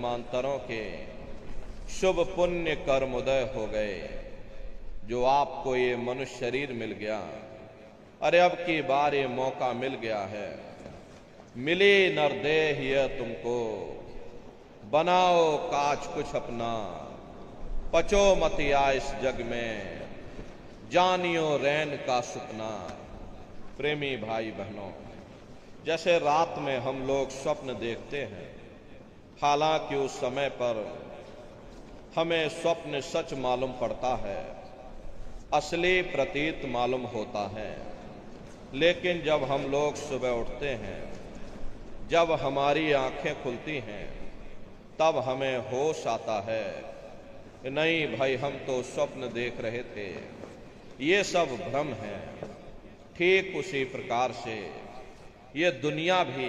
जन्मांतरों के शुभ पुण्य कर्मोदय हो गए, जो आपको ये मनुष्य शरीर मिल गया। अरे अब की बार ये मौका मिल गया है, मिली नरदेह यह तुमको, बनाओ काज कुछ अपना, पचो मतिया इस जग में, जानियो रैन का सपना। प्रेमी भाई बहनों, जैसे रात में हम लोग स्वप्न देखते हैं, हालांकि उस समय पर हमें स्वप्न सच मालूम पड़ता है, असली प्रतीत मालूम होता है, लेकिन जब हम लोग सुबह उठते हैं, जब हमारी आंखें खुलती हैं, तब हमें होश आता है, नहीं भाई हम तो स्वप्न देख रहे थे, ये सब भ्रम है। ठीक उसी प्रकार से ये दुनिया भी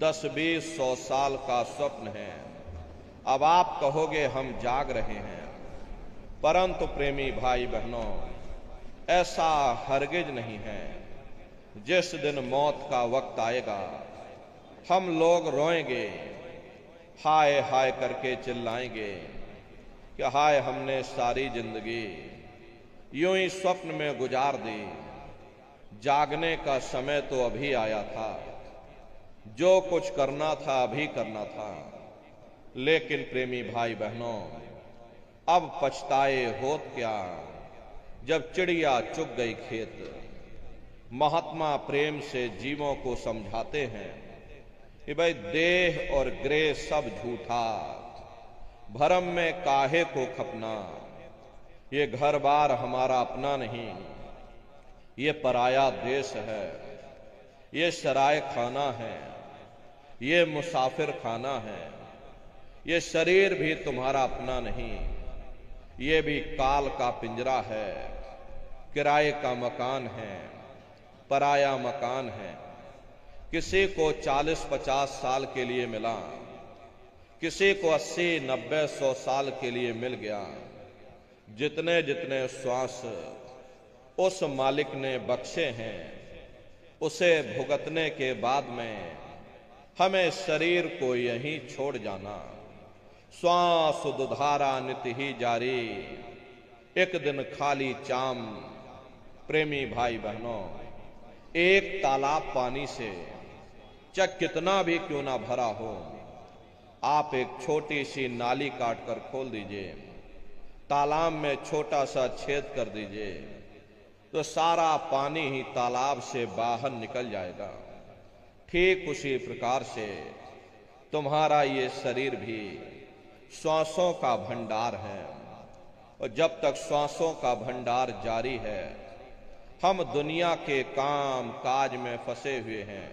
10-20-100 साल का स्वप्न है। अब आप कहोगे हम जाग रहे हैं, परंतु प्रेमी भाई बहनों, ऐसा हरगिज नहीं है। जिस दिन मौत का वक्त आएगा, हम लोग रोएंगे, हाय हाय करके चिल्लाएंगे कि हाय हमने सारी जिंदगी यूं ही स्वप्न में गुजार दी, जागने का समय तो अभी आया था, जो कुछ करना था अभी करना था। लेकिन प्रेमी भाई बहनों, अब पछताए होत क्या, जब चिड़िया चुग गई खेत। महात्मा प्रेम से जीवों को समझाते हैं कि भाई देह और ग्रह सब झूठा, भरम में काहे को खपना, ये घर बार हमारा अपना नहीं, ये पराया देश है, ये सराय खाना है, ये मुसाफिर खाना है, ये शरीर भी तुम्हारा अपना नहीं, ये भी काल का पिंजरा है, किराए का मकान है, पराया मकान है। किसी को 40-50 साल के लिए मिला, किसी को 80-90-100 साल के लिए मिल गया। जितने जितने श्वास उस मालिक ने बख्शे हैं, उसे भुगतने के बाद में हमें शरीर को यहीं छोड़ जाना। श्वास दुधारा नित ही जारी, एक दिन खाली चाम। प्रेमी भाई बहनों, एक तालाब पानी से चाहे कितना भी क्यों ना भरा हो, आप एक छोटी सी नाली काट कर खोल दीजिए, तालाब में छोटा सा छेद कर दीजिए, तो सारा पानी ही तालाब से बाहर निकल जाएगा। ठीक उसी प्रकार से तुम्हारा ये शरीर भी श्वासों का भंडार है, और जब तक श्वासों का भंडार जारी है, हम दुनिया के काम काज में फंसे हुए हैं,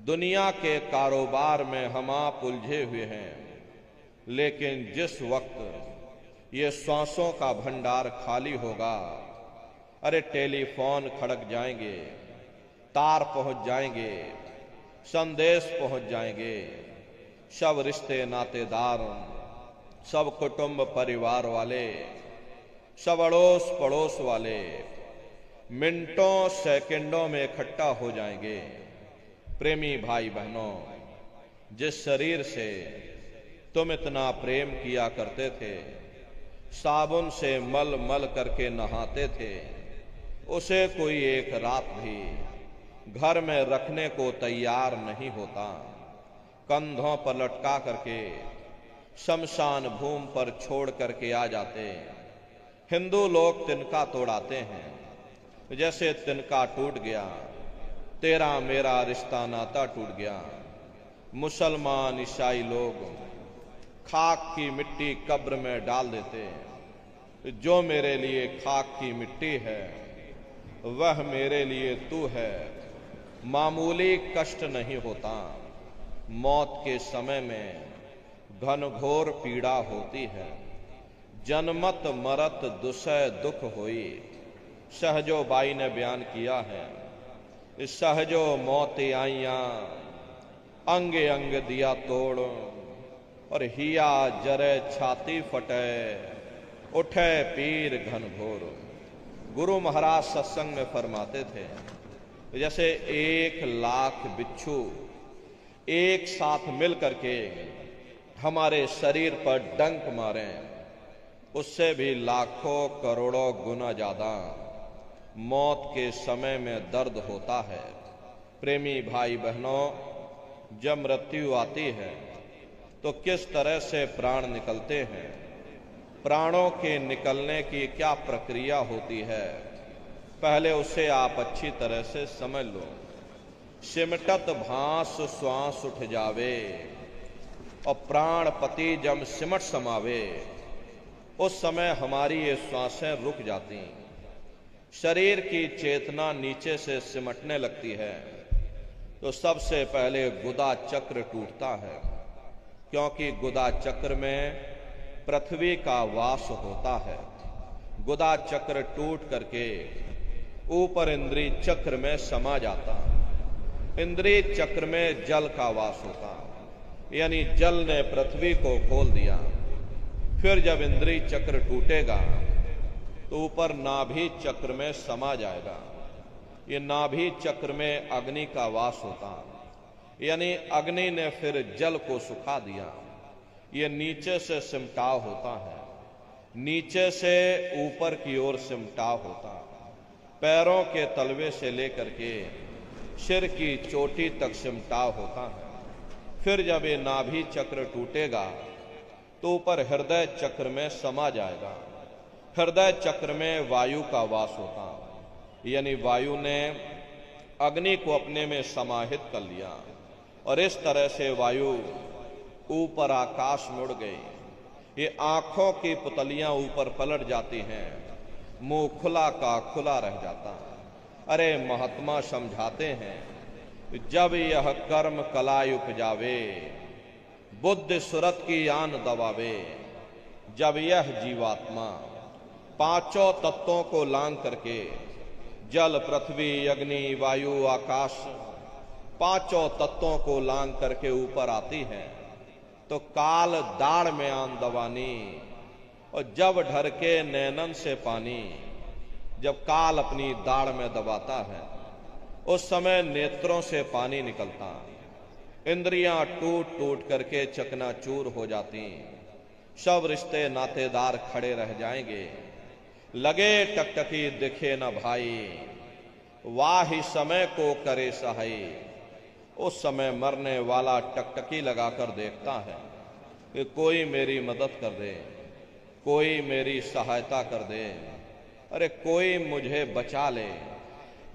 दुनिया के कारोबार में हम आप उलझे हुए हैं। लेकिन जिस वक्त ये श्वासों का भंडार खाली होगा, अरे टेलीफोन खड़क जाएंगे, तार पहुंच जाएंगे, संदेश पहुंच जाएंगे, सब रिश्ते नातेदार, सब कुटुंब परिवार वाले, सब अड़ोस पड़ोस वाले मिनटों सेकंडों में इकट्ठा हो जाएंगे। प्रेमी भाई बहनों, जिस शरीर से तुम इतना प्रेम किया करते थे, साबुन से मल मल करके नहाते थे, उसे कोई एक रात भी घर में रखने को तैयार नहीं होता। कंधों पर लटका करके शमशान भूमि पर छोड़ करके आ जाते। हिंदू लोग तिनका तोड़ाते हैं, जैसे तिनका टूट गया, तेरा मेरा रिश्ता नाता टूट गया। मुसलमान ईसाई लोग खाक की मिट्टी कब्र में डाल देते। जो मेरे लिए खाक की मिट्टी है, वह मेरे लिए तू है। मामूली कष्ट नहीं होता, मौत के समय में घनघोर पीड़ा होती है। जन्मत मरत दुसह दुख होई, सहजो बाई ने बयान किया है। सहजो मौत आइया, अंग अंग दिया तोड़, और हिया जरे छाती फटे, उठे पीर घनघोर। गुरु महाराज सत्संग में फरमाते थे, जैसे 1 लाख बिच्छू एक साथ मिल करके हमारे शरीर पर डंक मारें, उससे भी लाखों करोड़ों गुना ज्यादा मौत के समय में दर्द होता है। प्रेमी भाई बहनों, जब मृत्यु आती है तो किस तरह से प्राण निकलते हैं, प्राणों के निकलने की क्या प्रक्रिया होती है, पहले उसे आप अच्छी तरह से समझ लो। सिमटत भांस श्वास उठ जावे और प्राणपति जब सिमट समावे, उस समय हमारी ये श्वासें रुक जाती, शरीर की चेतना नीचे से सिमटने लगती है। तो सबसे पहले गुदा चक्र टूटता है, क्योंकि गुदा चक्र में पृथ्वी का वास होता है। गुदा चक्र टूट करके ऊपर इंद्रिय चक्र में समा जाता, इंद्रिय चक्र में जल का वास होता, यानी जल ने पृथ्वी को खोल दिया। फिर जब इंद्रिय चक्र टूटेगा तो ऊपर नाभि चक्र में समा जाएगा। ये नाभि चक्र में अग्नि का वास होता, यानी अग्नि ने फिर जल को सुखा दिया। ये नीचे से सिमटाव होता है, नीचे से ऊपर की ओर सिमटाव होता, पैरों के तलवे से लेकर के सिर की चोटी तक सिमटाव होता है। फिर जब ये नाभि चक्र टूटेगा तो ऊपर हृदय चक्र में समा जाएगा। हृदय चक्र में वायु का वास होता, यानी वायु ने अग्नि को अपने में समाहित कर लिया और इस तरह से वायु ऊपर आकाश में उड़ गई। ये आंखों की पुतलियां ऊपर पलट जाती हैं, मुंह खुला का खुला रह जाता। अरे महात्मा समझाते हैं, जब यह कर्म कलाई उपजावे, बुद्धि सुरत की आन दबावे, जब यह जीवात्मा पांचों तत्वों को लांग करके जल पृथ्वी अग्नि वायु आकाश पांचों तत्वों को लांग करके ऊपर आती है, तो काल दाढ़ में आन दबानी, और जब ढर के नैनन से पानी, जब काल अपनी दाढ़ में दबाता है उस समय नेत्रों से पानी निकलता, इंद्रियां टूट टूट करके चकनाचूर हो जाती, सब रिश्ते नातेदार खड़े रह जाएंगे। लगे टकटकी दिखे न भाई, वाही समय को करे सहाय। उस समय मरने वाला टकटकी लगाकर देखता है कि कोई मेरी मदद कर दे, कोई मेरी सहायता कर दे, अरे कोई मुझे बचा ले।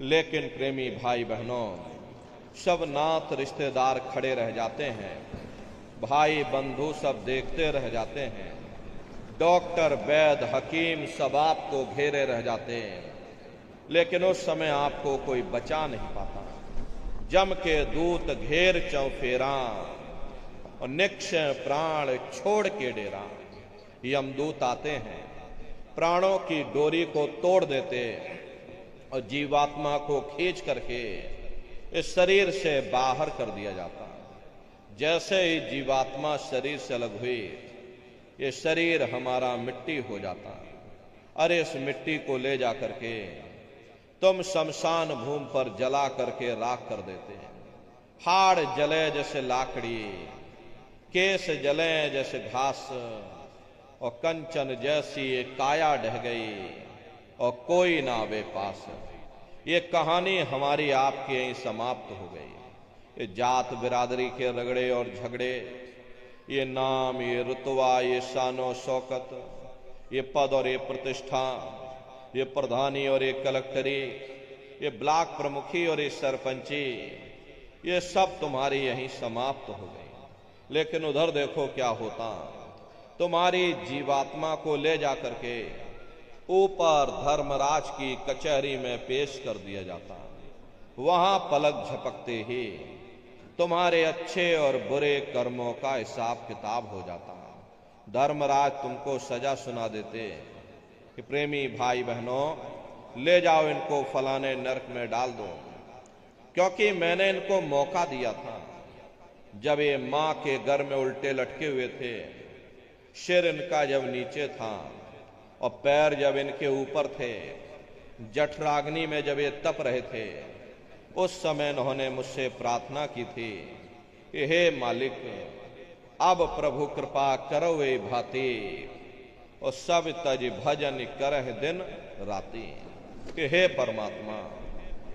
लेकिन प्रेमी भाई बहनों, सब नात रिश्तेदार खड़े रह जाते हैं, भाई बंधु सब देखते रह जाते हैं, डॉक्टर वैद्य हकीम सब आपको घेरे रह जाते हैं, लेकिन उस समय आपको कोई बचा नहीं पाता। जम के दूत घेर चौफेरा और निक्षय प्राण छोड़ के डेरा। यमदूत आते हैं, प्राणों की डोरी को तोड़ देते और जीवात्मा को खींच करके इस शरीर से बाहर कर दिया जाता। जैसे ही जीवात्मा शरीर से अलग हुई, ये शरीर हमारा मिट्टी हो जाता। अरे इस मिट्टी को ले जा करके तुम शमशान भूमि पर जला करके राख कर देते हैं। हाड़ जले जैसे लाकड़ी, केस जले जैसे घास, और कंचन जैसी काया ढह गई और कोई ना आवे पास। ये कहानी हमारी आपकी यहीं समाप्त हो गई। ये जात बिरादरी के रगड़े और झगड़े, ये नाम, ये रुतबा, ये शानो शौकत, ये पद और ये प्रतिष्ठा, ये प्रधानी और ये कलेक्टरी, ये ब्लॉक प्रमुखी और ये सरपंची, ये सब तुम्हारी यहीं समाप्त हो गई। लेकिन उधर देखो क्या होता, तुम्हारी जीवात्मा को ले जा करके ऊपर धर्मराज की कचहरी में पेश कर दिया जाता। वहां पलक झपकते ही तुम्हारे अच्छे और बुरे कर्मों का हिसाब किताब हो जाता। धर्मराज तुमको सजा सुना देते कि प्रेमी भाई बहनों, ले जाओ इनको फलाने नरक में डाल दो, क्योंकि मैंने इनको मौका दिया था। जब ये मां के घर में उल्टे लटके हुए थे, सिर इनका जब नीचे था और पैर जब इनके ऊपर थे, जठराग्नि में जब ये तप रहे थे, उस समय इन्होंने मुझसे प्रार्थना की थी कि हे मालिक, अब प्रभु कृपा करो वे भाती, और सब तज भजन करह दिन राती। कि हे परमात्मा,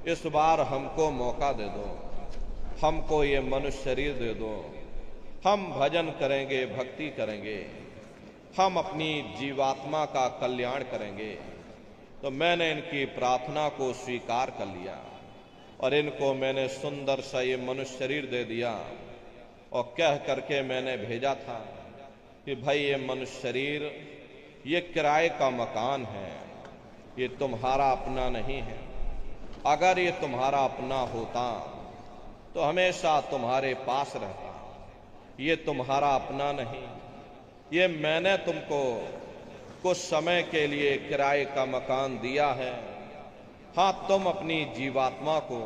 इस बार हमको मौका दे दो, हमको ये मनुष्य शरीर दे दो, हम भजन करेंगे, भक्ति करेंगे, हम अपनी जीवात्मा का कल्याण करेंगे। तो मैंने इनकी प्रार्थना को स्वीकार कर लिया और इनको मैंने सुंदर सा ये मनुष्य शरीर दे दिया और कह करके मैंने भेजा था कि भाई ये मनुष्य शरीर ये किराए का मकान है, ये तुम्हारा अपना नहीं है। अगर ये तुम्हारा अपना होता तो हमेशा तुम्हारे पास रहता। ये तुम्हारा अपना नहीं, ये मैंने तुमको कुछ समय के लिए किराए का मकान दिया है। हाँ, तुम अपनी जीवात्मा को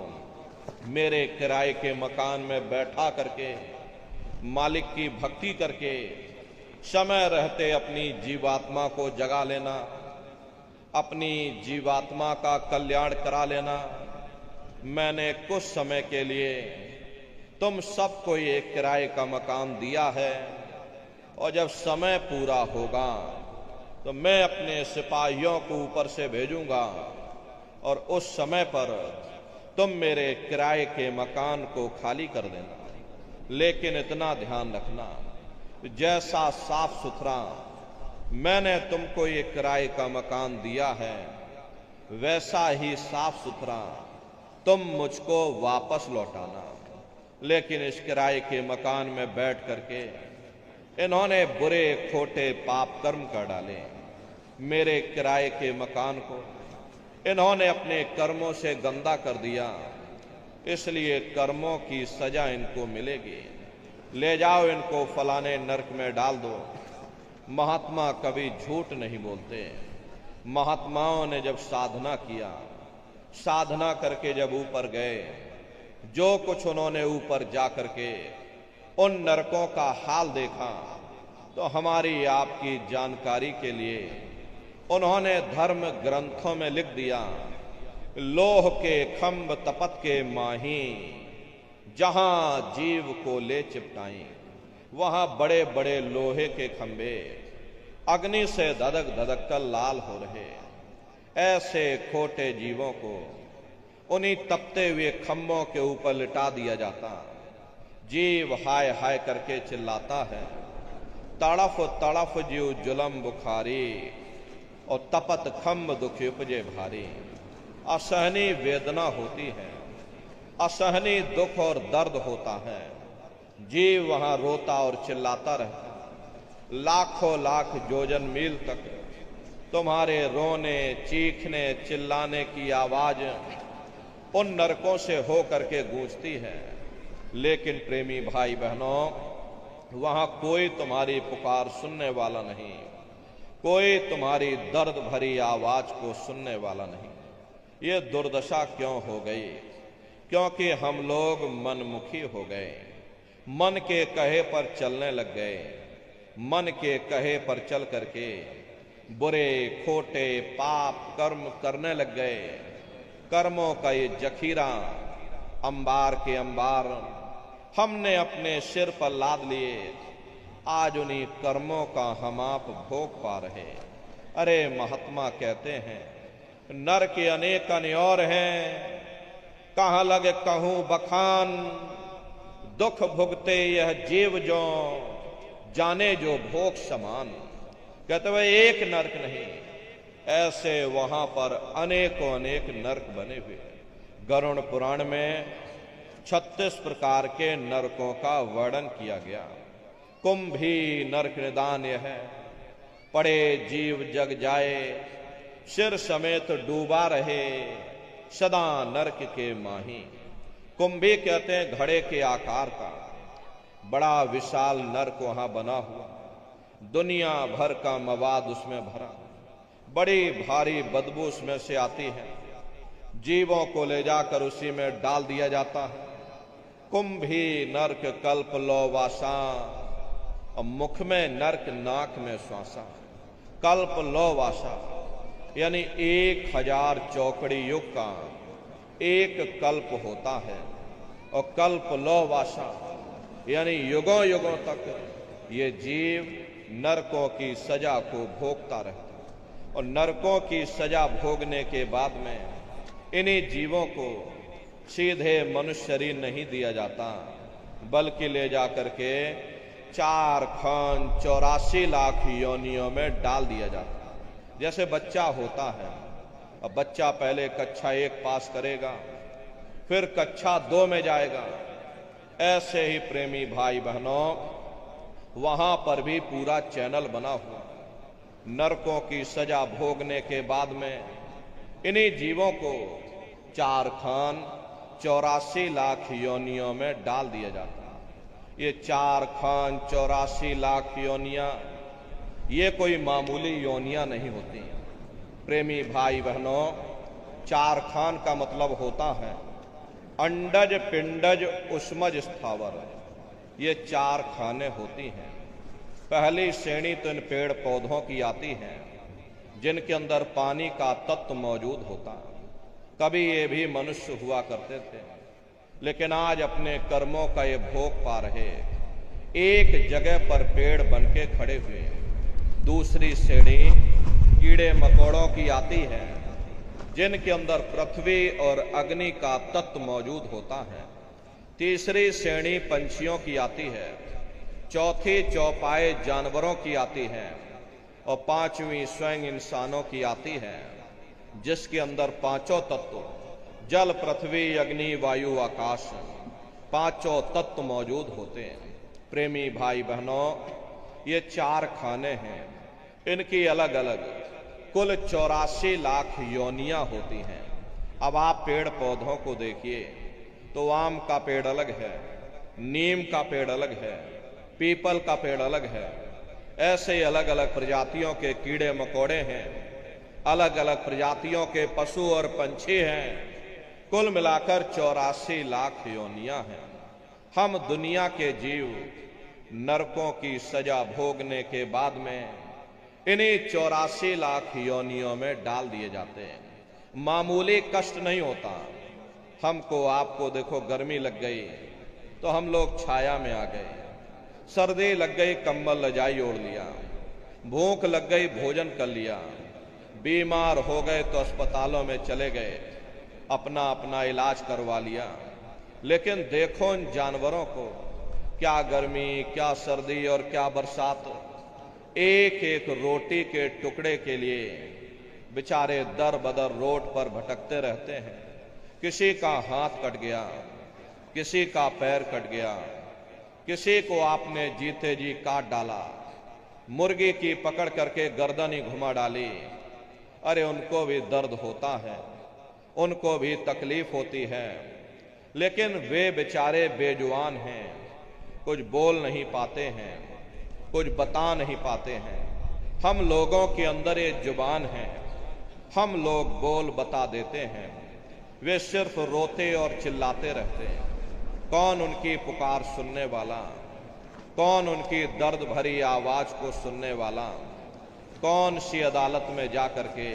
मेरे किराए के मकान में बैठा करके मालिक की भक्ति करके समय रहते अपनी जीवात्मा को जगा लेना, अपनी जीवात्मा का कल्याण करा लेना। मैंने कुछ समय के लिए तुम सबको ये किराए का मकान दिया है और जब समय पूरा होगा तो मैं अपने सिपाहियों को ऊपर से भेजूंगा और उस समय पर तुम मेरे किराए के मकान को खाली कर देना। लेकिन इतना ध्यान रखना, जैसा साफ सुथरा मैंने तुमको ये किराए का मकान दिया है, वैसा ही साफ सुथरा तुम मुझको वापस लौटाना। लेकिन इस किराए के मकान में बैठ करके इन्होंने बुरे खोटे पाप कर्म कर डाले। मेरे किराए के मकान को इन्होंने अपने कर्मों से गंदा कर दिया, इसलिए कर्मों की सजा इनको मिलेगी। ले जाओ इनको फलाने नरक में डाल दो। महात्मा कभी झूठ नहीं बोलते। महात्माओं ने जब साधना किया, साधना करके जब ऊपर गए, जो कुछ उन्होंने ऊपर जा करके उन नरकों का हाल देखा, तो हमारी आपकी जानकारी के लिए उन्होंने धर्म ग्रंथों में लिख दिया, लोह के खंभ तपत के माही, जहां जीव को ले चिपटाई, वहां बड़े बड़े लोहे के खंभे अग्नि से धधक धधक कर लाल हो रहे। ऐसे खोटे जीवों को उन्हीं तपते हुए खंभों के ऊपर लिटा दिया जाता। जीव हाय हाय करके चिल्लाता है, तड़फ तड़फ जीव जुलम बुखारी, और तपत खंभ दुख उपजे भारी। असहनीय वेदना होती है, असहनीय दुख और दर्द होता है। जीव वहां रोता और चिल्लाता रहता। लाखों लाख योजन मील तक तुम्हारे रोने, चीखने, चिल्लाने की आवाज उन नरकों से हो करके गूंजती है। लेकिन प्रेमी भाई बहनों, वहां कोई तुम्हारी पुकार सुनने वाला नहीं, कोई तुम्हारी दर्द भरी आवाज को सुनने वाला नहीं। ये दुर्दशा क्यों हो गई? क्योंकि हम लोग मनमुखी हो गए, मन के कहे पर चलने लग गए। मन के कहे पर चल करके बुरे खोटे पाप कर्म करने लग गए। कर्मों का ये जखीरा अंबार के अंबार हमने अपने सिर पर लाद लिए। आज उन्हीं कर्मों का हम आप भोग पा रहे। अरे महात्मा कहते हैं, नर के अनेक अन्योर हैं, कहाँ लगे कहूं बखान, दुख भुगते यह जीव जो, जाने जो भोग समान। कहते हुए एक नरक नहीं, ऐसे वहां पर अनेकों अनेक नरक बने हुए। गरुड़ पुराण में 36 प्रकार के नरकों का वर्णन किया गया। कुंभी नरक निदान यह है, पड़े जीव जग जाए, सिर समेत डूबा रहे, सदा नरक के माही। कुंभी कहते हैं घड़े के आकार का बड़ा विशाल नरक वहां बना हुआ, दुनिया भर का मवाद उसमें भरा, बड़ी भारी बदबू उसमें से आती है। जीवों को ले जाकर उसी में डाल दिया जाता है। कुंभी नरक कल्प लो वासा, और मुख में नरक नाक में श्वासा। कल्प लो वासा यानी 1000 चौकड़ी युग का एक कल्प होता है, और कल्प लो वासा यानी युगों युगों तक ये जीव नरकों की सजा को भोगता रहता है और नरकों की सजा भोगने के बाद में इन्हीं जीवों को सीधे मनुष्य शरीर नहीं दिया जाता, बल्कि ले जा करके 4 खंड 84 लाख योनियों में डाल दिया जाता है। जैसे बच्चा होता है, अब बच्चा पहले कक्षा 1 पास करेगा, फिर कक्षा 2 में जाएगा। ऐसे ही प्रेमी भाई बहनों, वहां पर भी पूरा चैनल बना हुआ। नरकों की सजा भोगने के बाद में इन्हीं जीवों को 4 खंड 84 लाख योनियों में डाल दिया जाता है। ये 4 खंड 84 लाख योनियां, ये कोई मामूली योनियां नहीं होती। प्रेमी भाई बहनों, 4 खान का मतलब होता है अंडज पिंडज उष्मज स्थावर। ये 4 खाने होती हैं। पहली श्रेणी तो इन पेड़ पौधों की आती है जिनके अंदर पानी का तत्व मौजूद होता है। कभी ये भी मनुष्य हुआ करते थे, लेकिन आज अपने कर्मों का ये भोग पा रहे, एक जगह पर पेड़ बनके खड़े हुए। दूसरी श्रेणी कीड़े मकोड़ों की आती है जिनके अंदर पृथ्वी और अग्नि का तत्व मौजूद होता है। तीसरी श्रेणी पंछियों की आती है। चौथी चौपाए जानवरों की आती है और 5वीं स्वयं इंसानों की आती है, जिसके अंदर 5 तत्व जल पृथ्वी अग्नि वायु आकाश 5 तत्व मौजूद होते हैं। प्रेमी भाई बहनों, ये 4 खाने हैं, इनकी अलग अलग कुल 84 लाख योनियां होती हैं। अब आप पेड़ पौधों को देखिए तो आम का पेड़ अलग है, नीम का पेड़ अलग है, पीपल का पेड़ अलग है। ऐसे अलग अलग प्रजातियों के कीड़े मकोड़े हैं, अलग अलग प्रजातियों के पशु और पंछी हैं। कुल मिलाकर 84 लाख योनियां हैं। हम दुनिया के जीव नरकों की सजा भोगने के बाद में इन्हीं 84 लाख योनियों में डाल दिए जाते हैं। मामूली कष्ट नहीं होता। हमको आपको देखो, गर्मी लग गई तो हम लोग छाया में आ गए, सर्दी लग गई कंबल रजाई ओढ़ लिया, भूख लग गई भोजन कर लिया, बीमार हो गए तो अस्पतालों में चले गए, अपना अपना इलाज करवा लिया। लेकिन देखो इन जानवरों को, क्या गर्मी, क्या सर्दी और क्या बरसात। एक एक रोटी के टुकड़े के लिए बेचारे दर बदर रोड पर भटकते रहते हैं। किसी का हाथ कट गया, किसी का पैर कट गया, किसी को आपने जीते जी काट डाला, मुर्गी की पकड़ करके गर्दन ही घुमा डाली। अरे उनको भी दर्द होता है, उनको भी तकलीफ होती है, लेकिन वे बेचारे बेजुबान हैं, कुछ बोल नहीं पाते हैं, कुछ बता नहीं पाते हैं। हम लोगों के अंदर ये जुबान है, हम लोग बोल बता देते हैं, वे सिर्फ रोते और चिल्लाते रहते हैं। कौन उनकी पुकार सुनने वाला, कौन उनकी दर्द भरी आवाज को सुनने वाला, कौन सी अदालत में जा करके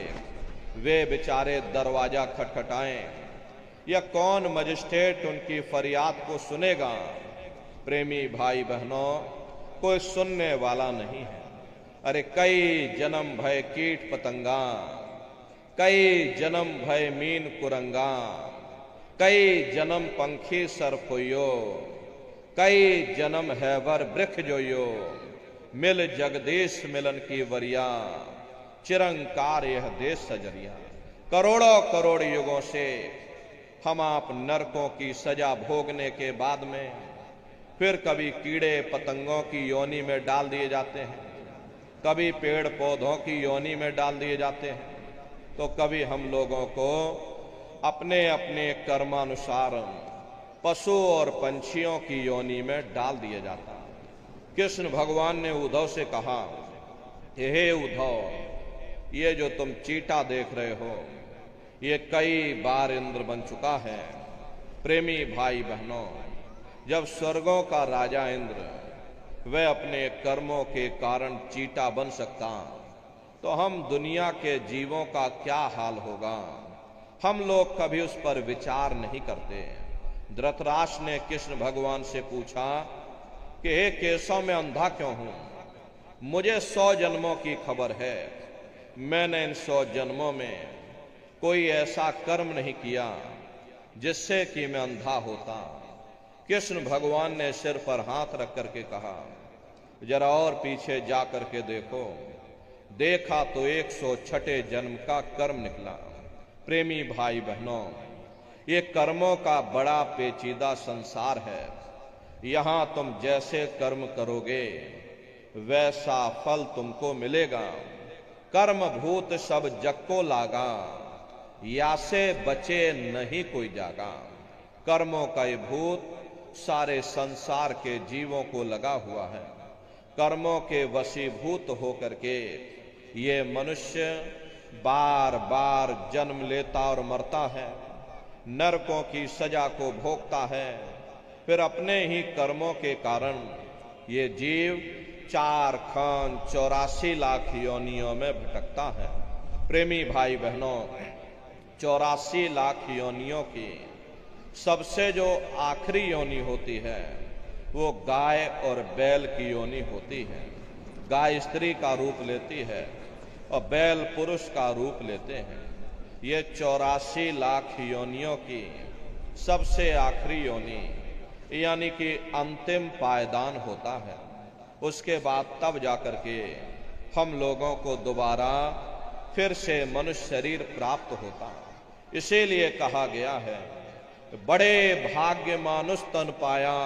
वे बेचारे दरवाजा खटखटाएं, या कौन मजिस्ट्रेट उनकी फरियाद को सुनेगा। प्रेमी भाई बहनों, कोई सुनने वाला नहीं है। अरे कई जन्म भय कीट पतंगा, कई जन्म भय मीन कुरंगा, कई जन्म पंखी सरफोयो, कई जन्म हैवर वृक्ष जोयो, मिल जगदीश मिलन की वरिया, चिरंकार यह देश सजरिया। करोड़ों करोड़ युगों से हम आप नरकों की सजा भोगने के बाद में फिर कभी कीड़े पतंगों की योनि में डाल दिए जाते हैं, कभी पेड़ पौधों की योनि में डाल दिए जाते हैं, तो कभी हम लोगों को अपने अपने कर्मानुसार पशु और पंछियों की योनि में डाल दिया जाता है। कृष्ण भगवान ने उद्धव से कहा, हे उद्धव, ये जो तुम चींटा देख रहे हो, ये कई बार इंद्र बन चुका है। प्रेमी भाई बहनों, जब स्वर्गों का राजा इंद्र वह अपने कर्मों के कारण चींटा बन सकता, तो हम दुनिया के जीवों का क्या हाल होगा। हम लोग कभी उस पर विचार नहीं करते। धृतराष्ट्र ने कृष्ण भगवान से पूछा, कि हे केशव, मैं अंधा क्यों हूं? मुझे 100 जन्मों की खबर है। मैंने इन 100 जन्मों में कोई ऐसा कर्म नहीं किया जिससे कि मैं अंधा होता। कृष्ण भगवान ने सिर पर हाथ रख करके कहा, जरा और पीछे जा करके देखो। देखा तो 106 जन्म का कर्म निकला। प्रेमी भाई बहनों, ये कर्मों का बड़ा पेचीदा संसार है। यहां तुम जैसे कर्म करोगे वैसा फल तुमको मिलेगा। कर्म भूत सब जग को लागा, या से बचे नहीं कोई जागा। कर्मों का ये भूत सारे संसार के जीवों को लगा हुआ है। कर्मों के वशीभूत होकर के ये मनुष्य बार बार जन्म लेता और मरता है, नरकों की सजा को भोगता है। फिर अपने ही कर्मों के कारण ये जीव 4 खान 84 लाख योनियों में भटकता है। प्रेमी भाई बहनों, 84 लाख योनियों की सबसे जो आखिरी योनि होती है वो गाय और बैल की योनि होती है। गाय स्त्री का रूप लेती है और बैल पुरुष का रूप लेते हैं। ये 84 लाख योनियों की सबसे आखिरी योनि यानी कि अंतिम पायदान होता है। उसके बाद तब जाकर के हम लोगों को दोबारा फिर से मनुष्य शरीर प्राप्त होता। इसीलिए कहा गया है, बड़े भाग्य मानुष तन पाया,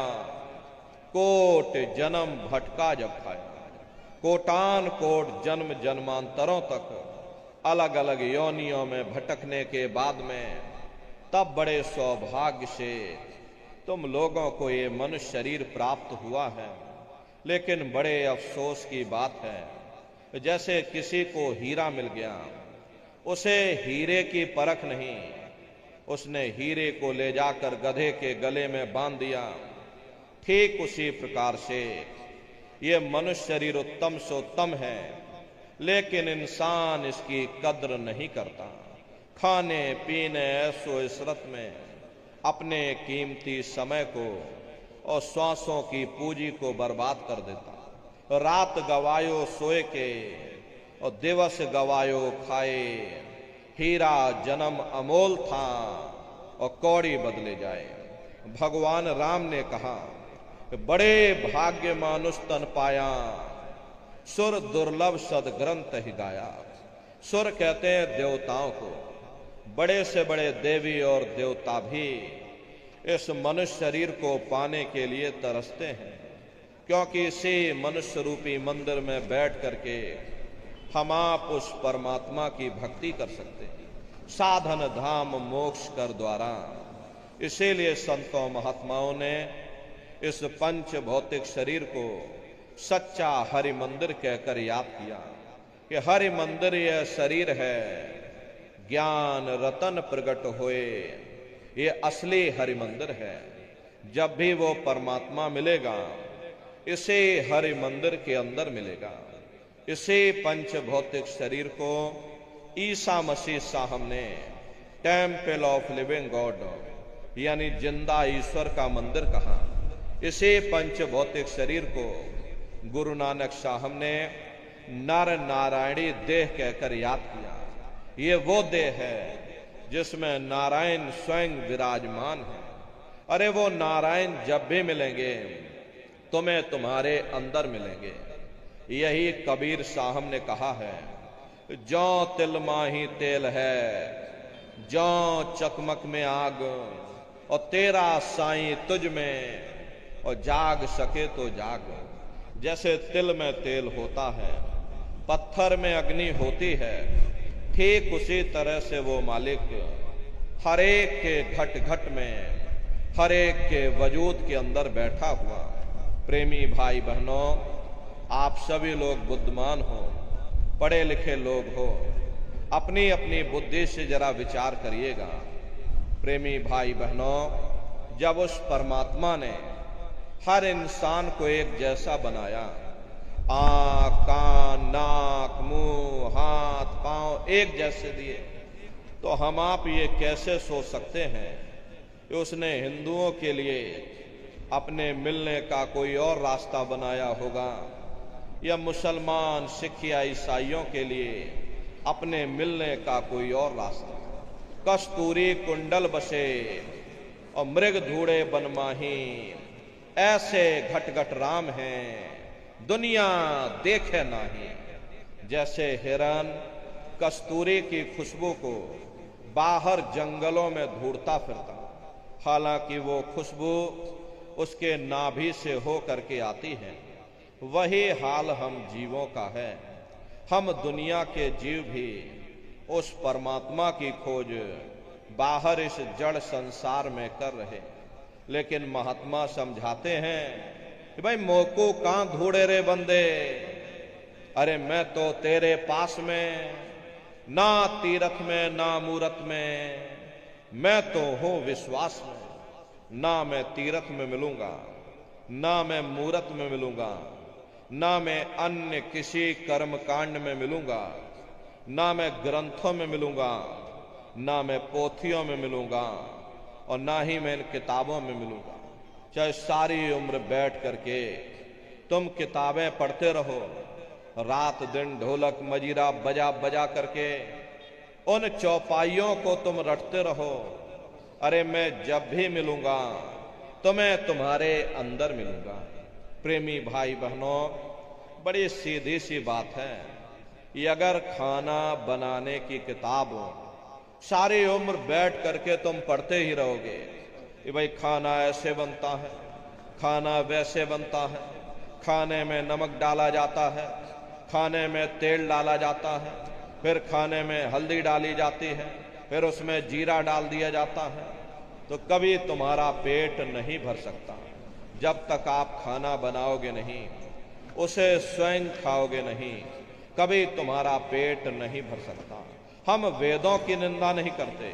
कोट जन्म भटका जब खाया। कोटान कोट जन्म जन्मांतरों तक अलग अलग योनियों में भटकने के बाद में तब बड़े सौभाग्य से तुम लोगों को ये मनुष्य शरीर प्राप्त हुआ है। लेकिन बड़े अफसोस की बात है, जैसे किसी को हीरा मिल गया, उसे हीरे की परख नहीं, उसने हीरे को ले जाकर गधे के गले में बांध दिया। ठीक उसी प्रकार से ये मनुष्य शरीर उत्तम से उत्तम है, लेकिन इंसान इसकी कद्र नहीं करता। खाने पीने ऐशो इशरत में अपने कीमती समय को और श्वासों की पूंजी को बर्बाद कर देता। रात गवायो सोए के और दिवस गवायो खाए। हीरा जन्म अमोल था और कौड़ी बदले जाए। भगवान राम ने कहा, बड़े भाग्य मानुष तन पाया, सुर दुर्लभ सदग्रंथ ही गाया। सुर कहते हैं देवताओं को। बड़े से बड़े देवी और देवता भी इस मनुष्य शरीर को पाने के लिए तरसते हैं, क्योंकि इसी मनुष्य रूपी मंदिर में बैठ करके हम आप उस परमात्मा की भक्ति कर सकते हैं, साधन धाम मोक्ष कर द्वारा। इसीलिए संतों महात्माओं ने इस पंच भौतिक शरीर को सच्चा हरि मंदिर कहकर याद किया कि हरि मंदिर यह शरीर है, ज्ञान रतन प्रकट होए, ये असली हरि मंदिर है। जब भी वो परमात्मा मिलेगा इसे हरि मंदिर के अंदर मिलेगा। इसे पंच भौतिक शरीर को ईसा मसीह साहब ने टेम्पल ऑफ लिविंग गॉड यानी जिंदा ईश्वर का मंदिर कहा। इसे पंच भौतिक शरीर को गुरु नानक साहब ने नर नारायणी देह कहकर याद किया। ये वो देह है जिसमें नारायण स्वयं विराजमान है। अरे वो नारायण जब भी मिलेंगे तुम्हें तुम्हारे अंदर मिलेंगे। यही कबीर साहब ने कहा है, जौ तिल माही तेल है, जौ चकमक में आग, और तेरा साईं तुझ में, और जाग सके तो जाग। जैसे तिल में तेल होता है, पत्थर में अग्नि होती है, ठीक उसी तरह से वो मालिक हर एक के घट घट में, हर एक के वजूद के अंदर बैठा हुआ। प्रेमी भाई बहनों, आप सभी लोग बुद्धिमान हो, पढ़े लिखे लोग हो, अपनी अपनी बुद्धि से जरा विचार करिएगा। प्रेमी भाई बहनों, जब उस परमात्मा ने हर इंसान को एक जैसा बनाया, आँख कान नाक मुंह हाथ पांव एक जैसे दिए, तो हम आप ये कैसे सोच सकते हैं कि उसने हिंदुओं के लिए अपने मिलने का कोई और रास्ता बनाया होगा, या मुसलमान सिख या ईसाइयों के लिए अपने मिलने का कोई और रास्ता। कस्तूरी कुंडल बसे और मृग धूड़े बनमाही, ऐसे घट घट राम हैं दुनिया देखे नाही। जैसे हिरन कस्तूरी की खुशबू को बाहर जंगलों में ढूंढता फिरता, हालांकि वो खुशबू उसके नाभि से हो करके आती है, वही हाल हम जीवों का है। हम दुनिया के जीव भी उस परमात्मा की खोज बाहर इस जड़ संसार में कर रहे, लेकिन महात्मा समझाते हैं कि भाई मोको कहां ढूंढे रे बंदे, अरे मैं तो तेरे पास में, ना तीरथ में ना मूरत में, मैं तो हूं विश्वास में। ना मैं तीरथ में मिलूंगा, ना मैं मूरत में मिलूंगा, ना मैं अन्य किसी कर्म कांड में मिलूंगा, ना मैं ग्रंथों में मिलूंगा, ना मैं पोथियों में मिलूंगा, और ना ही मैं इन किताबों में मिलूंगा। चाहे सारी उम्र बैठ करके तुम किताबें पढ़ते रहो, रात दिन ढोलक मजीरा बजा बजा करके उन चौपाइयों को तुम रटते रहो, अरे मैं जब भी मिलूंगा तो मैं तुम्हारे अंदर मिलूंगा। प्रेमी भाई बहनों, बड़ी सीधी सी बात है, ये अगर खाना बनाने की किताब हो, सारी उम्र बैठ करके तुम पढ़ते ही रहोगे कि भाई खाना ऐसे बनता है, खाना वैसे बनता है, खाने में नमक डाला जाता है, खाने में तेल डाला जाता है, फिर खाने में हल्दी डाली जाती है, फिर उसमें जीरा डाल दिया जाता है, तो कभी तुम्हारा पेट नहीं भर सकता जब तक आप खाना बनाओगे नहीं, उसे स्वयं खाओगे नहीं, कभी तुम्हारा पेट नहीं भर सकता। हम वेदों की निंदा नहीं करते,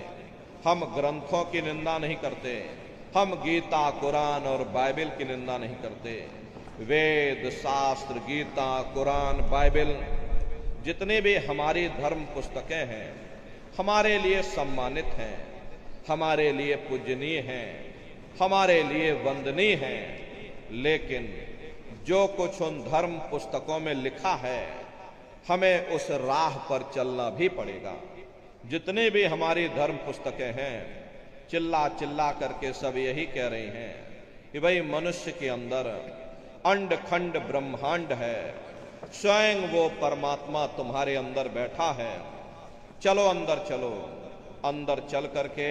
हम ग्रंथों की निंदा नहीं करते, हम गीता कुरान और बाइबल की निंदा नहीं करते। वेद शास्त्र गीता कुरान बाइबल जितनी भी हमारी धर्म पुस्तकें हैं हमारे लिए सम्मानित हैं, हमारे लिए पूजनीय हैं, हमारे लिए वंदनीय हैं, लेकिन जो कुछ उन धर्म पुस्तकों में लिखा है हमें उस राह पर चलना भी पड़ेगा। जितनी भी हमारी धर्म पुस्तकें हैं चिल्ला चिल्ला करके सब यही कह रही हैं कि भाई मनुष्य के अंदर अंड खंड ब्रह्मांड है, स्वयं वो परमात्मा तुम्हारे अंदर बैठा है, चलो अंदर चलो, अंदर चल करके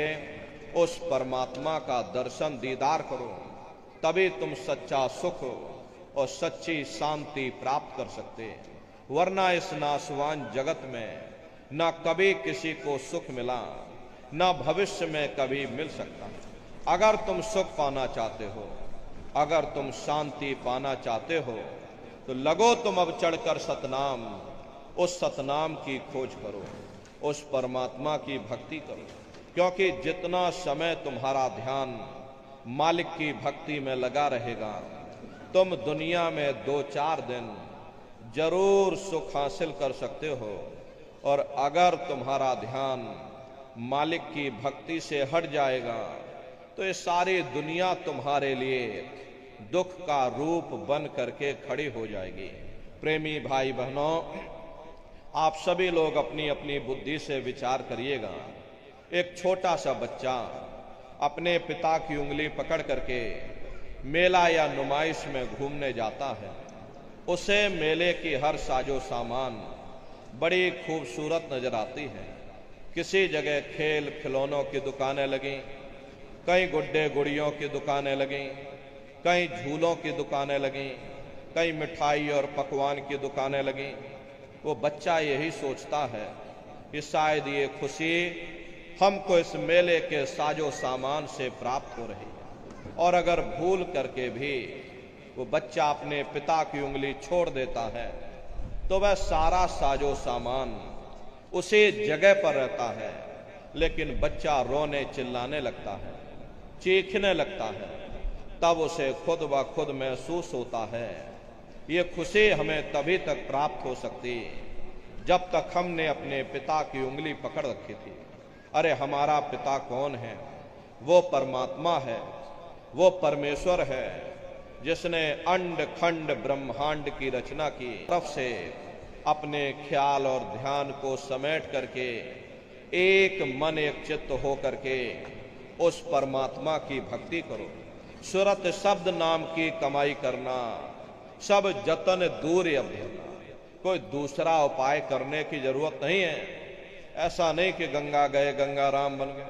उस परमात्मा का दर्शन दीदार करो, तभी तुम सच्चा सुख और सच्ची शांति प्राप्त कर सकते। वरना इस नासवान जगत में न कभी किसी को सुख मिला, न भविष्य में कभी मिल सकता। अगर तुम सुख पाना चाहते हो, अगर तुम शांति पाना चाहते हो, तो लगो तुम अब चढ़कर सतनाम, उस सतनाम की खोज करो, उस परमात्मा की भक्ति करो, क्योंकि जितना समय तुम्हारा ध्यान मालिक की भक्ति में लगा रहेगा, तुम दुनिया में 2-4 दिन जरूर सुख हासिल कर सकते हो। और अगर तुम्हारा ध्यान मालिक की भक्ति से हट जाएगा तो ये सारी दुनिया तुम्हारे लिए दुख का रूप बन करके खड़ी हो जाएगी। प्रेमी भाई बहनों, आप सभी लोग अपनी अपनी बुद्धि से विचार करिएगा। एक छोटा सा बच्चा अपने पिता की उंगली पकड़ करके मेला या नुमाइश में घूमने जाता है, उसे मेले की हर साजो सामान बड़ी खूबसूरत नजर आती है। किसी जगह खेल खिलौनों की दुकानें लगी, कहीं गुड्डे गुड़ियों की दुकानें लगी, कहीं झूलों की दुकानें लगी, कहीं मिठाई और पकवान की दुकानें लगी। वो बच्चा यही सोचता है कि शायद ये खुशी हमको इस मेले के साजो सामान से प्राप्त हो रही है। और अगर भूल करके भी वो बच्चा अपने पिता की उंगली छोड़ देता है तो वह सारा साजो सामान उसी जगह पर रहता है, लेकिन बच्चा रोने चिल्लाने लगता है, चीखने लगता है। तब उसे खुद ब खुद महसूस होता है ये खुशी हमें तभी तक प्राप्त हो सकती जब तक हमने अपने पिता की उंगली पकड़ रखी थी। अरे हमारा पिता कौन है? वो परमात्मा है। वो परमेश्वर है जिसने अंड खंड ब्रह्मांड की रचना की। तरफ से अपने ख्याल और ध्यान को समेट करके एक मन एक चित्त हो करके उस परमात्मा की भक्ति करो। सुरत शब्द नाम की कमाई करना, सब जतन दूर अभ्यना। कोई दूसरा उपाय करने की जरूरत नहीं है। ऐसा नहीं कि गंगा गए गंगा राम बन गए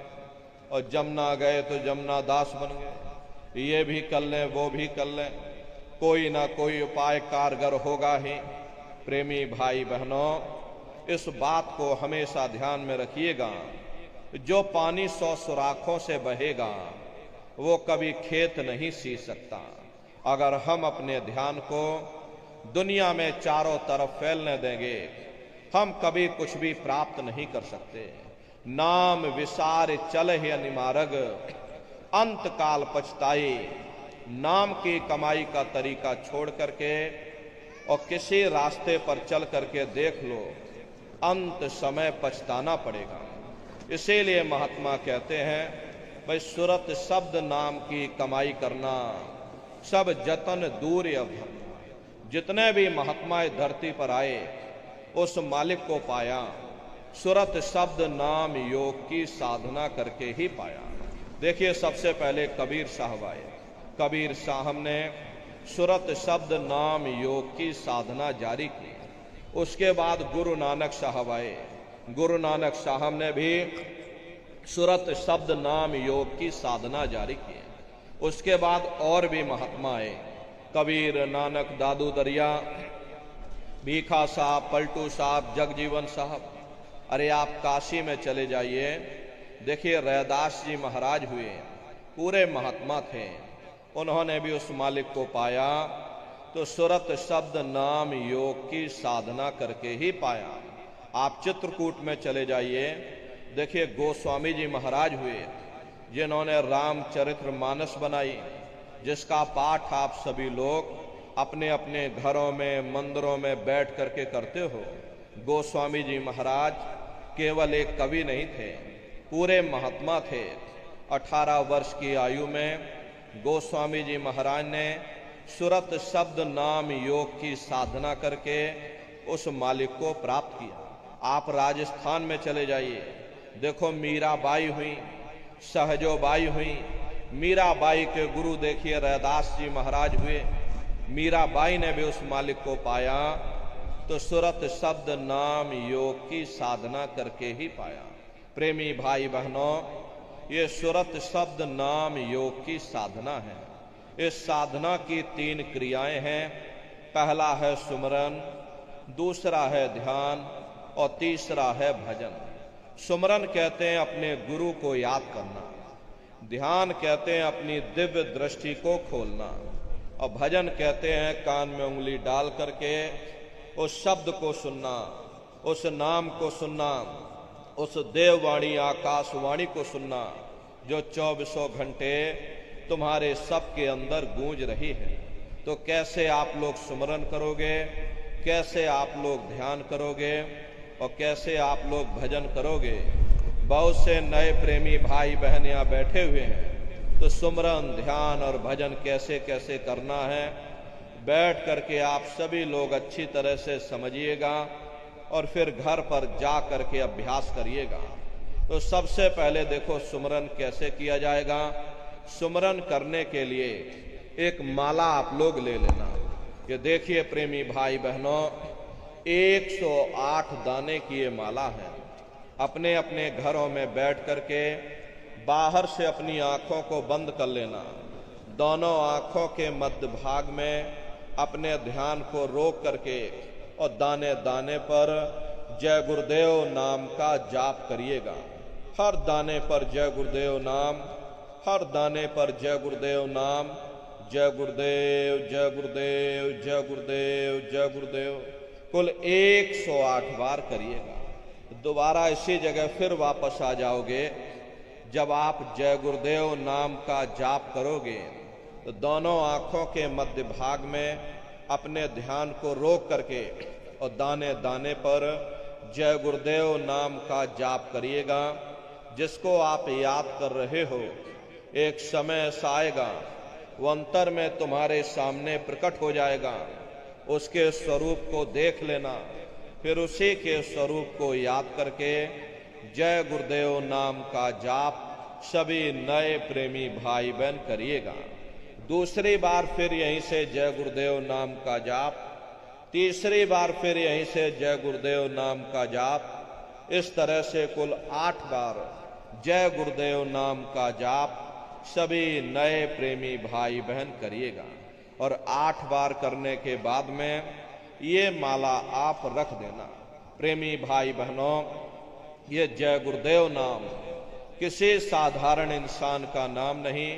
और जमुना गए तो जमुना दास बन गए। ये भी कर लें वो भी कर लें, कोई ना कोई उपाय कारगर होगा ही। प्रेमी भाई बहनों, इस बात को हमेशा ध्यान में रखिएगा। जो पानी 100 सुराखों से बहेगा वो कभी खेत नहीं सींच सकता। अगर हम अपने ध्यान को दुनिया में चारों तरफ फैलने देंगे, हम कभी कुछ भी प्राप्त नहीं कर सकते। नाम विसार चल है अनिमार्ग, अंत काल पछताई। नाम की कमाई का तरीका छोड़ करके और किसी रास्ते पर चल करके देख लो, अंत समय पछताना पड़ेगा। इसीलिए महात्मा कहते हैं, भाई सुरत शब्द नाम की कमाई करना, सब जतन दूर अभ्यम। जितने भी महात्मा धरती पर आए उस मालिक को पाया, सुरत शब्द नाम योग की साधना करके ही पाया। देखिए, सबसे पहले कबीर साहब आए। कबीर साहब ने सुरत शब्द नाम योग की साधना जारी की। उसके बाद गुरु नानक साहब आए। गुरु नानक साहब ने भी सुरत शब्द नाम योग की साधना जारी की। उसके बाद और भी महात्मा आए, कबीर, नानक, दादू दरिया, भीखा साहब, पलटू साहब, जगजीवन साहब। अरे आप काशी में चले जाइए, देखिए रैदास जी महाराज हुए, पूरे महात्मा थे। उन्होंने भी उस मालिक को पाया तो सुरत शब्द नाम योग की साधना करके ही पाया। आप चित्रकूट में चले जाइए, देखिए गोस्वामी जी महाराज हुए, जिन्होंने रामचरित्र मानस बनाई, जिसका पाठ आप सभी लोग अपने अपने घरों में मंदिरों में बैठ करके करते हो। गोस्वामी जी महाराज केवल एक कवि नहीं थे, पूरे महात्मा थे। 18 वर्ष की आयु में गोस्वामी जी महाराज ने सुरत शब्द नाम योग की साधना करके उस मालिक को प्राप्त किया। आप राजस्थान में चले जाइए, देखो मीराबाई हुई, सहजोबाई हुई। मीराबाई के गुरु देखिए रैदास जी महाराज हुए। मीराबाई ने भी उस मालिक को पाया तो सुरत शब्द नाम योग की साधना करके ही पाया। प्रेमी भाई बहनों, ये सुरत शब्द नाम योग की साधना है। इस साधना की 3 क्रियाएं हैं। पहला है सुमरन, दूसरा है ध्यान और तीसरा है भजन। सुमरन कहते हैं अपने गुरु को याद करना, ध्यान कहते हैं अपनी दिव्य दृष्टि को खोलना, और भजन कहते हैं कान में उंगली डाल करके उस शब्द को सुनना, उस नाम को सुनना, उस देववाणी आकाशवाणी को सुनना जो 24 घंटे तुम्हारे सबके अंदर गूंज रही है। तो कैसे आप लोग सुमरन करोगे, कैसे आप लोग ध्यान करोगे और कैसे आप लोग भजन करोगे? बहुत से नए प्रेमी भाई बहन यहाँ बैठे हुए हैं, तो सुमरन, ध्यान और भजन कैसे कैसे करना है, बैठ करके आप सभी लोग अच्छी तरह से समझिएगा और फिर घर पर जा करके अभ्यास करिएगा। तो सबसे पहले देखो सुमरन कैसे किया जाएगा। सुमरन करने के लिए एक माला आप लोग ले लेना। ये देखिए प्रेमी भाई बहनों, 108 दाने की ये माला है। अपने अपने घरों में बैठ करके बाहर से अपनी आंखों को बंद कर लेना। दोनों आंखों के मध्य भाग में अपने ध्यान को रोक करके और दाने दाने पर जय गुरुदेव नाम का जाप करिएगा। हर दाने पर जय गुरुदेव नाम, हर दाने पर जय गुरुदेव नाम, जय गुरुदेव, जय गुरुदेव, जय गुरुदेव, जय गुरुदेव, कुल 108 बार करिएगा। दोबारा इसी जगह फिर वापस आ जाओगे। जब आप जय गुरुदेव नाम का जाप करोगे तो दोनों आंखों के मध्य भाग में अपने ध्यान को रोक करके और दाने दाने पर जय गुरुदेव नाम का जाप करिएगा। जिसको आप याद कर रहे हो एक समय ऐसा आएगा वो अंतर में तुम्हारे सामने प्रकट हो जाएगा, उसके स्वरूप को देख लेना, फिर उसी के स्वरूप को याद करके जय गुरुदेव नाम का जाप सभी नए प्रेमी भाई बहन करिएगा। दूसरी बार फिर यहीं से जय गुरुदेव नाम का जाप, तीसरी बार फिर यहीं से जय गुरुदेव नाम का जाप, इस तरह से कुल 8 बार जय गुरुदेव नाम का जाप सभी नए प्रेमी भाई बहन करिएगा। और 8 बार करने के बाद में ये माला आप रख देना। प्रेमी भाई बहनों, ये जय गुरुदेव नाम किसी साधारण इंसान का नाम नहीं,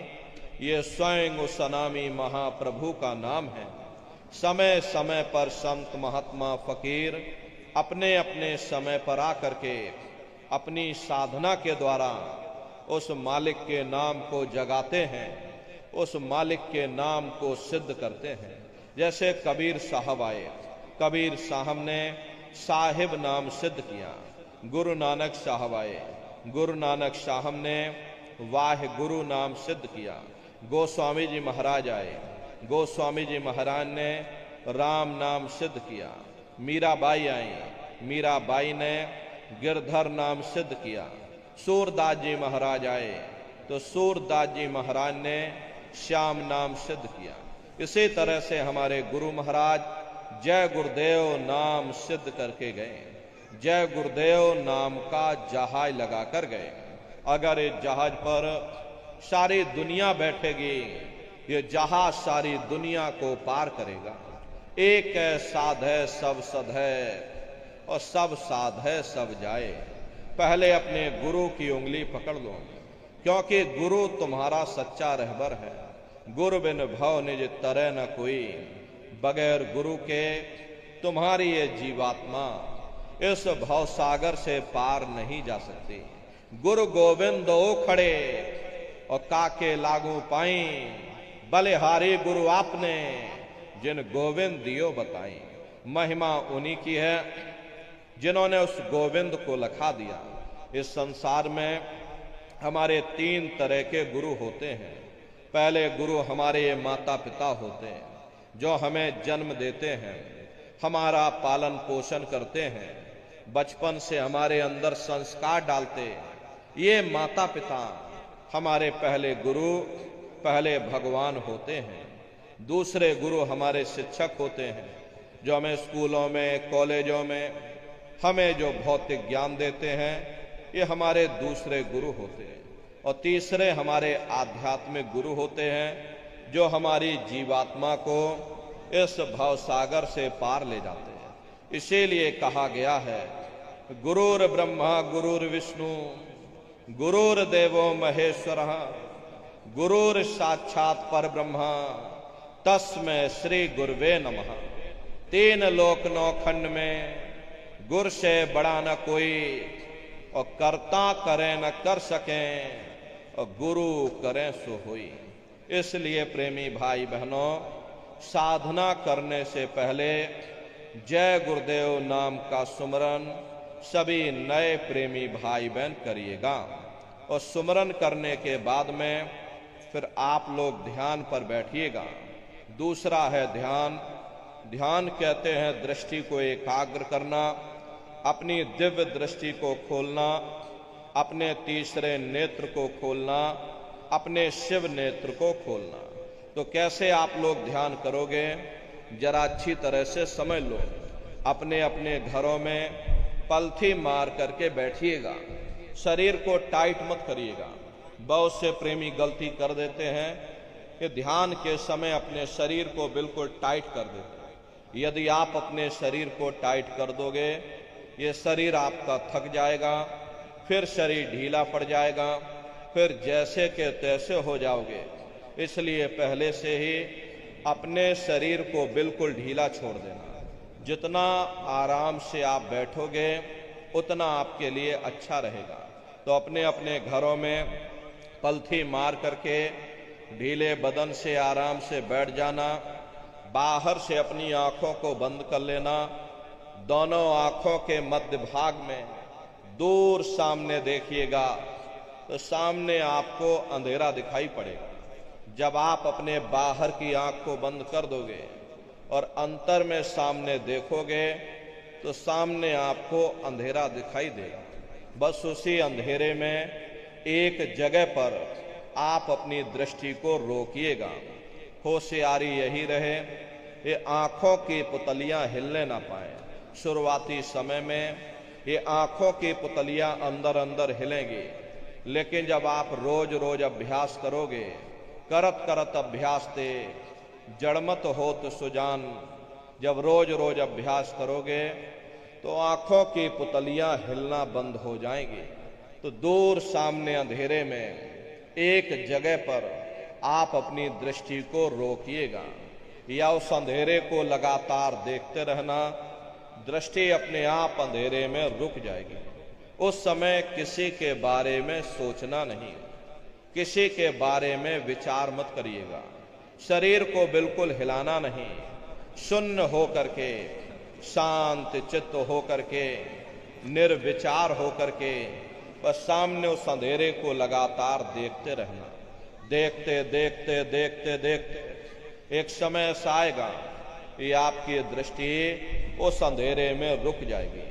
ये स्वयं उस अनामी महाप्रभु का नाम है। समय समय पर संत महात्मा फकीर अपने अपने समय पर आकर के अपनी साधना के द्वारा उस मालिक के नाम को जगाते हैं, उस मालिक के नाम को सिद्ध करते हैं। जैसे कबीर साहब आए, कबीर साहब ने साहिब नाम सिद्ध किया। गुरु नानक साहब आए, गुरु नानक साहब ने वाह गुरु नाम सिद्ध किया। गोस्वामी जी महाराज आए, गोस्वामी जी महाराज ने राम नाम सिद्ध किया। मीराबाई आई, मीराबाई ने गिरधर नाम सिद्ध किया। सूरदास जी महाराज आए तो सूरदास जी महाराज ने श्याम नाम सिद्ध किया। इसी तरह से हमारे गुरु महाराज जय गुरुदेव नाम सिद्ध करके गए। जय गुरुदेव नाम का जहाज लगा कर गए। अगर इस जहाज पर सारी दुनिया बैठेगी, ये जहाज सारी दुनिया को पार करेगा। एक है साध है सब सद है, और सब साध है सब जाए। पहले अपने गुरु की उंगली पकड़ लो, क्योंकि गुरु तुम्हारा सच्चा रहबर है। गुरु बिन भव निज तरह न कोई, बगैर गुरु के तुम्हारी ये जीवात्मा इस भव सागर से पार नहीं जा सकती। गुरु गोविंद ओ खड़े और काके लागू पाई, बलिहारी गुरु आपने जिन गोविंद दियो बताई। महिमा उन्हीं की है जिन्होंने उस गोविंद को लखा दिया। इस संसार में हमारे 3 तरह के गुरु होते हैं। पहले गुरु हमारे माता पिता होते हैं, जो हमें जन्म देते हैं, हमारा पालन पोषण करते हैं, बचपन से हमारे अंदर संस्कार डालते हैं। ये माता पिता हमारे पहले गुरु, पहले भगवान होते हैं। दूसरे गुरु हमारे शिक्षक होते हैं, जो हमें स्कूलों में कॉलेजों में हमें जो भौतिक ज्ञान देते हैं, ये हमारे दूसरे गुरु होते हैं। और तीसरे हमारे आध्यात्मिक गुरु होते हैं, जो हमारी जीवात्मा को इस भव सागर से पार ले जाते हैं। इसीलिए कहा गया है, गुरुर ब्रह्मा गुरुर विष्णु गुरुर देवो महेश्वरः गुरुर साक्षात पर ब्रह्मा तस्मै श्री गुरुवे नमः। 3 लोक 9 खंड में गुर से बड़ा न कोई, और कर्ता करें न कर सकें, और गुरु करें सो होई। इसलिए प्रेमी भाई बहनों, साधना करने से पहले जय गुरुदेव नाम का सुमरन सभी नए प्रेमी भाई बहन करिएगा। और सुमरन करने के बाद में फिर आप लोग ध्यान पर बैठिएगा। दूसरा है ध्यान। ध्यान कहते हैं दृष्टि को एकाग्र करना, अपनी दिव्य दृष्टि को खोलना, अपने तीसरे नेत्र को खोलना, अपने शिव नेत्र को खोलना। तो कैसे आप लोग ध्यान करोगे, जरा अच्छी तरह से समझ लो। अपने अपने घरों में पलथी मार करके बैठिएगा, शरीर को टाइट मत करिएगा। बहुत से प्रेमी गलती कर देते हैं कि ध्यान के समय अपने शरीर को बिल्कुल टाइट कर देते हैं। यदि आप अपने शरीर को टाइट कर दोगे, ये शरीर आपका थक जाएगा, फिर शरीर ढीला पड़ जाएगा, फिर जैसे के तैसे हो जाओगे। इसलिए पहले से ही अपने शरीर को बिल्कुल ढीला छोड़ देना। जितना आराम से आप बैठोगे उतना आपके लिए अच्छा रहेगा। तो अपने अपने घरों में पलथी मार करके ढीले बदन से आराम से बैठ जाना। बाहर से अपनी आंखों को बंद कर लेना। दोनों आंखों के मध्य भाग में दूर सामने देखिएगा, तो सामने आपको अंधेरा दिखाई पड़ेगा। जब आप अपने बाहर की आंख को बंद कर दोगे और अंतर में सामने देखोगे तो सामने आपको अंधेरा दिखाई देगा। बस उसी अंधेरे में एक जगह पर आप अपनी दृष्टि को रोकिएगा। होशियारी यही रहे ये आंखों की पुतलियां हिलने ना पाए। शुरुआती समय में ये आंखों की पुतलियां अंदर अंदर हिलेंगी, लेकिन जब आप रोज रोज अभ्यास करोगे, करत करत अभ्यास ते जड़मत होत सुजान, जब रोज रोज अभ्यास करोगे तो आंखों की पुतलियां हिलना बंद हो जाएंगी। तो दूर सामने अंधेरे में एक जगह पर आप अपनी दृष्टि को रोकिएगा या उस अंधेरे को लगातार देखते रहना। दृष्टि अपने आप अंधेरे में रुक जाएगी। उस समय किसी के बारे में सोचना नहीं, किसी के बारे में विचार मत करिएगा। शरीर को बिल्कुल हिलाना नहीं, शून्य हो करके, शांत चित्त हो करके, निर्विचार हो करके बस सामने उस अंधेरे को लगातार देखते रहना। देखते देखते देखते देखते एक समय ऐसा आएगा कि आपकी दृष्टि उस अंधेरे में रुक जाएगी,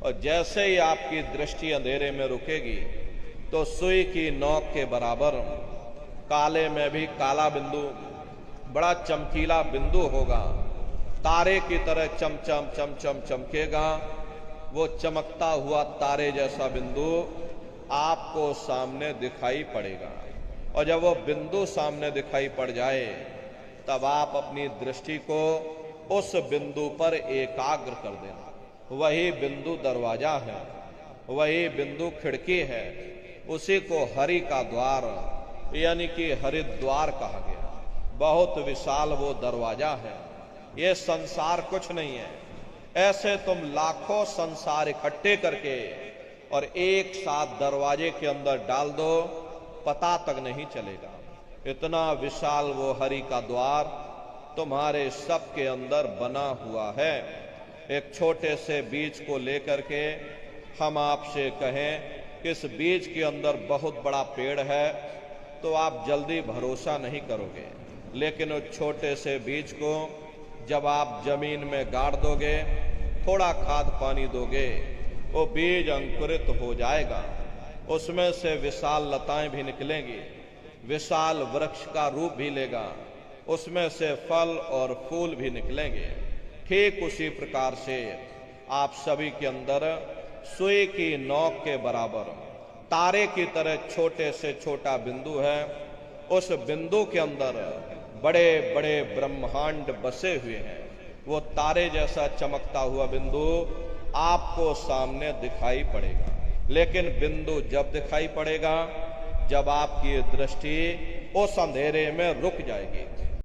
और जैसे ही आपकी दृष्टि अंधेरे में रुकेगी तो सुई की नोक के बराबर काले में भी काला बिंदु, बड़ा चमकीला बिंदु होगा, तारे की तरह चमचम चमचम चमकेगा। वो चमकता हुआ तारे जैसा बिंदु आपको सामने दिखाई पड़ेगा, और जब वो बिंदु सामने दिखाई पड़ जाए तब आप अपनी दृष्टि को उस बिंदु पर एकाग्र कर देना। वही बिंदु दरवाजा है, वही बिंदु खिड़की है, उसी को हरि का द्वार यानी कि हरिद्वार कहा गया। बहुत विशाल वो दरवाजा है। ये संसार कुछ नहीं है। ऐसे तुम लाखों संसार इकट्ठे करके और एक साथ दरवाजे के अंदर डाल दो, पता तक नहीं चलेगा। इतना विशाल वो हरि का द्वार तुम्हारे सब के अंदर बना हुआ है। एक छोटे से बीज को लेकर के हम आपसे कहें कि इस बीज के अंदर बहुत बड़ा पेड़ है, तो आप जल्दी भरोसा नहीं करोगे। लेकिन उस छोटे से बीज को जब आप जमीन में गाड़ दोगे, थोड़ा खाद पानी दोगे, वो बीज अंकुरित हो जाएगा। उसमें से विशाल लताएं भी निकलेंगी, विशाल वृक्ष का रूप भी लेगा, उसमें से फल और फूल भी निकलेंगे। ठीक उसी प्रकार से आप सभी के अंदर सुई की नोक के बराबर तारे की तरह छोटे से छोटा बिंदु है। उस बिंदु के अंदर बड़े बड़े ब्रह्मांड बसे हुए हैं। वो तारे जैसा चमकता हुआ बिंदु आपको सामने दिखाई पड़ेगा। लेकिन बिंदु जब दिखाई पड़ेगा जब आपकी दृष्टि उस अंधेरे में रुक जाएगी।